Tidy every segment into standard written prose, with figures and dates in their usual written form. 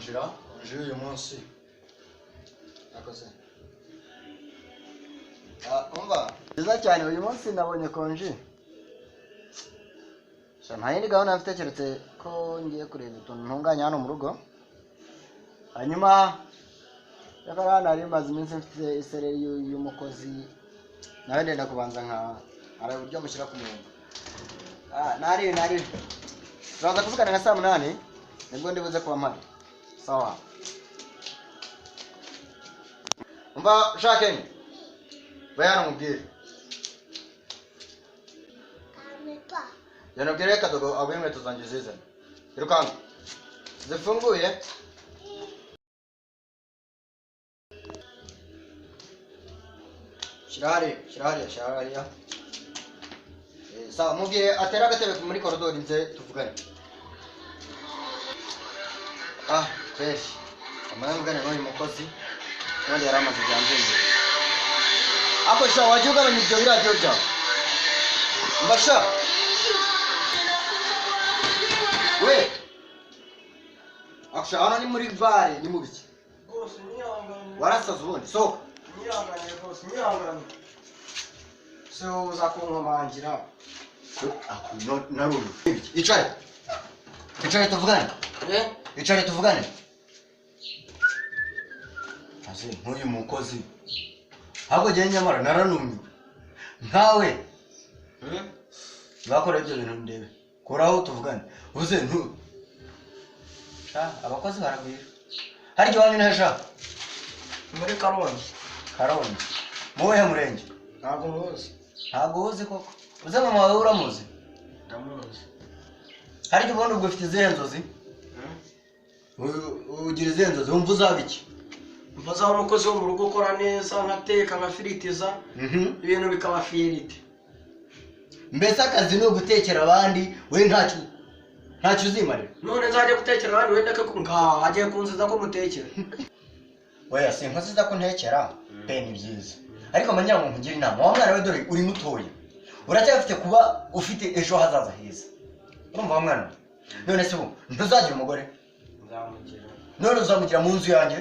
konjira uyu munsi akoze umva byiza cyane uyu munsi nabonye konji nta yindi gahunda mfite keretse ko ngiye kureba utuntu ntunganya hano mu rugo hanyuma yakara nari maze iminsi mfite isereri y'umukozi nawe ndenda kubanza araba uburyo mushyira ku murongo nari turaza kuvugana nka saa 8 nibwo ndibuze kuba mpari sawa umva shakeni bayana mubwire yanabwire kadogo aguye inkweto zanjye zizana irukanga zifunguye shirahari sawa mubwire atera agatebe muri koridori nze tuvugane fresh amahangane n'uyu mukozi kandi yari amaze byanzenze ako sha wajya ugabanya ibyo biradiyo byawe mbasha we akusha hano ni muri bare ni mubiki bose niyangane warasaza ubundi sohoka niyangane bose niyangane so uzakunkomangira naruru icare tuvugane icare tuvugane ase nk'uyu mukozi ahubwo jye nyamara naranumye nkawe bakora ibyo bintu ndebe koraho tuvugane uze abakozi baragwira hari igihe wanyu ntasha muri Karongi muwehe murenge ntabwo uzi koko uze mama wawe uramuzi ndamuzi hari igihe ubundi ubwo ufite izihe nzozi ugira izihe nzozi wumva uzaba iki mvazaho umukozi wo mu rugo ukora neza nkateka nkafiritiza ibintu bikaba firiti mbese akazi ni ugutekera abandi we ntacyo uzimarira none nzajya gutekera abandi wenda ko agiye kunziza ko mutekera oya sinkoziza ko ntekera pe ni byiza ariko manyira ngo nkugire inama wa mwana we dore uri mutoya uracyafite kuba ufite ejo hazaza heza urumva wa mwana none se ubu ntuzagira umugore nzamugira none uzamugira mu nzu yanjye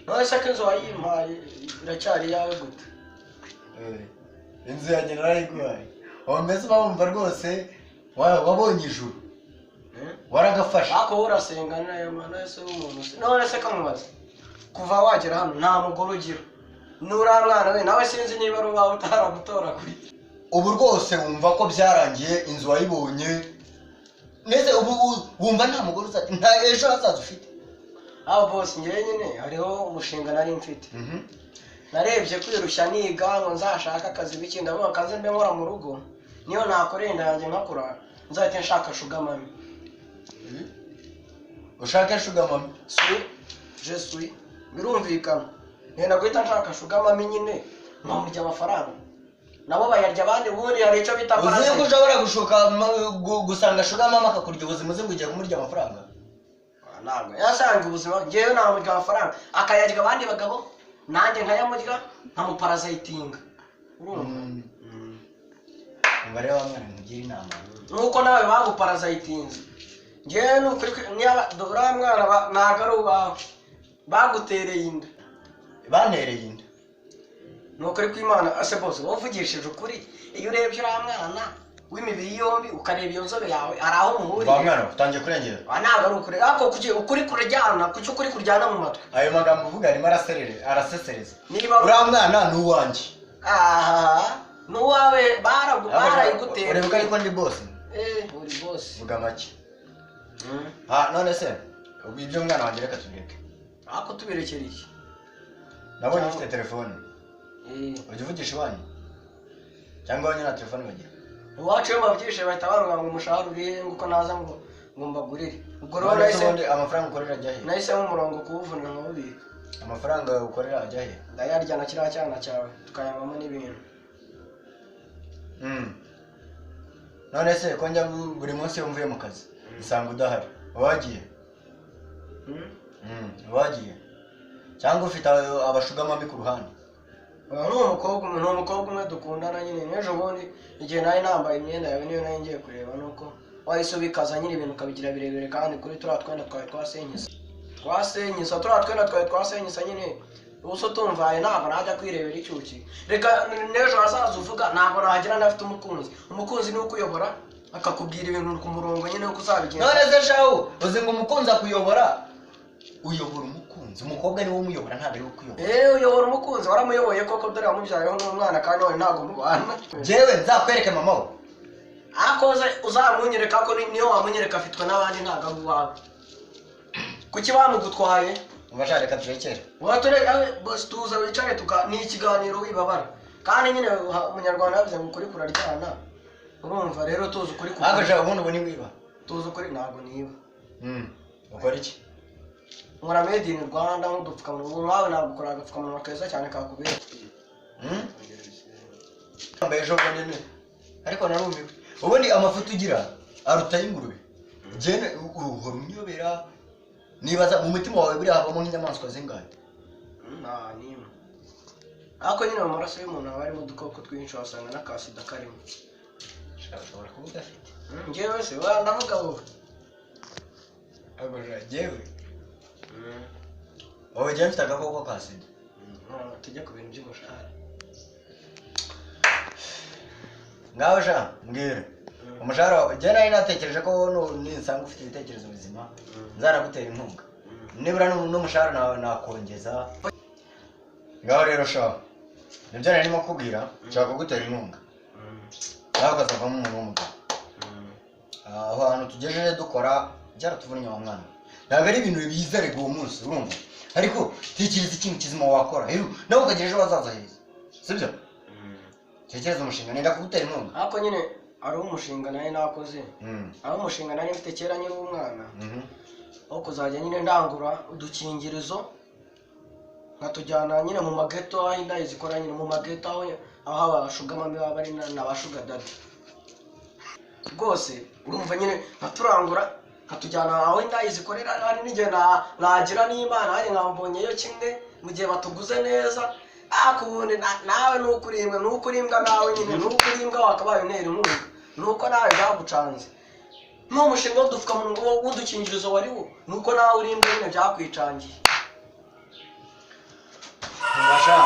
none se ko inzu wayimpaye iracyari yawe gute inzu yanjye narayiguhaye ubu mbese uba wumva rwose wabonye ijuru waragafashe ariko urasenga nayo mana se w'umuntu none se kamubaza kuva wagera hano nta mugore ugira nura mwana we nawe sinzi niba ruba utaragutora kuri ubu rwose wumva ko byarangiye inzu wayibonye neze ubu wumva nta mugore nta ejo hazaza ufite boss ngewe nyine hariho umushinga nari mfite narebye kwirushya niga ngo nzashaka akazi biki ndavuga kaze mbe nkora mu rugo niyo nakorenda yanjye nkakura nzahita nshaka sugar mami ushaka sugar mami je suis birumvikana nenda guhita nshaka sugar mami nyine nkamurya amafaranga nabo bayarya abandi ubundi hari icyo bita uzi ko ushobora gushuka gusanga sugar mama akakurya ubuzima uzi ngo ugiye kumurya amafaranga ntabwo yasanga ubuzima ngewe namurya amafaranga akayarya abandi bagabo nanjye nkayamurya nkamuparasayitinga umubare wa mwana mugira inama nuko nawe baguparasayitinze ngewe nukuri niba dora mwana ntabwo ari uwawe bagutereye inda bantereye inda nukuri kw'Imana ase bose wavugishije ukuri iyo urebye uriya mwana w'imibiri yombi ukareba iyo nzobe yawe hari aho muhuriye wa mwana utangiye kurengera ntabwo ari ukuri ariko ukuri kuryana kuki ukuri kuryana mu matwi ayo magambo uvuga arimo arasesereza niba uriya mwana ni uwanjye n'uwawe barayigutera urebuka ariko ndi boss uri boss vuga make none se ubu ibyo mwana wanjye reka tubireke ako tubirekera iki nabonye ufite telefone ujya uvugisha iwanyu cyangwa wanyu nta telefone bagira iwacu iyo babyishe bahita bavuga ngo umushahara urihe nguko naza ngo mbagurire ubwo rero nahise amafaranga ukorera ajya he nahisemo umurongo kuwuvunira nkawubika amafaranga ukorera ajya he ndayarya na kiriya cyana cyawe tukayanyamo n'ibintu none se ko njya buri munsi iyo mvuye mu kazi usanga udahari wagiye wagiye cyangwa ufite abashugamami ku ruhande ni umukobwa umwe dukundana nyine n'ejo bundi igihe nari nambaye imyenda yawe niyo nari ngiye kureba nuko wahise ubikaza nyine ibintu ukabigira birebire kandi kuri turiya twenda twawe twasenyisa turiya twenda twawe twasenyisa nyine ubuso tumvaye ntabwo najya kwirebera icyuki reka n'ejo hazaza uvuga ntabwo nagira ndafite umukunzi ni ukuyobora akakubwira ibintu ku murongo nyine uko uzabigenza none se shahu uzi ngo umukunzi akuyobora uyobora umukunzi umukobwa niwe umuyobora ntabwo ari we ukuyobora uyobora umukunzi waramuyoboye koko dore wamubyayeho n'umwana kandi wowe ntabwo mubana jewe nzakwereke mama we akoze uzamunyereka ko niyo wamunyereka afitwe n'abandi ntabwo ari uwawe kuki bamugutwaye ubashaka reka turekere bose tuza wicare ni ikiganiro wibabara kandi nyine umunyarwanda yavuze ngo ukuri kuraryana urumva rero tuzi ukuri agaja ubundi ubu ni wiba tuzi ukuri ntabwo niba ukora iki nkora made in Rwanda nk'udupfukamunwa ubu nkawe ntabwo ukora agapfukamunwa keza cyane kakubera mbaye ejo bundi ariko narumiwe ubundi amafoto ugira aruta y'ingurube jene uhora umyobera nibaza mu mutima wawe buri havamo nk'inyamaswa zingahe nimwe ariko nyine mu maraso y'umuntu haba harimo udukoko twinshi wasanga n'akasida karimo ushobora kuba ugafite njyewe se ndavuga wowe agorora njyewe wowe njyewe mfite agakoko ka sida tujya ku bintu by'umushahara ngaho sha mbwira umushahara wawe njyewe nari natekereje ko nisanga ufite ibitekerezo bizima nzanagutera inkunga nibura n'umushahara nakongeza ngaho rero sha nibyo nari ndimo kubwira nshaka kugutera inkunga nawe ukazavamo umuntu w'umugabo aho hantu tugejeje dukora byaratuvunnye wa mwana ntabwo ari ibintu biza rego uwo munsi urumva ariko tekereza ikintu kizima wakora nawe ukagira ejo hazaza heza sibyo tekereza umushinga nenda kugutera inkunga ariko nyine ari umushinga nari nakoze ari umushinga nari mfite kera nyiri umwana aho kuzajya nyine ndangura udukingirizo nkatujyana nyine mu mageto aho inda zikora nyine mu mageto aho abashugamami baba bari n'abashuga dadi rwose urumva nyine nkaturangura nkatujyana aho inda zikorera hari n'igihe nagira n'imana hari nkambonyeyo kimwe mu gihe batuguze neza ariko ubundi nawe n'ukurimbwa nawe nyine n'ukurimbwa wakabaye untera inkunga nuko nawe byagucanze n'umushinga w'udukingirizo wariwo nuko nawe urimbwa nyine byakwicangiye Masha,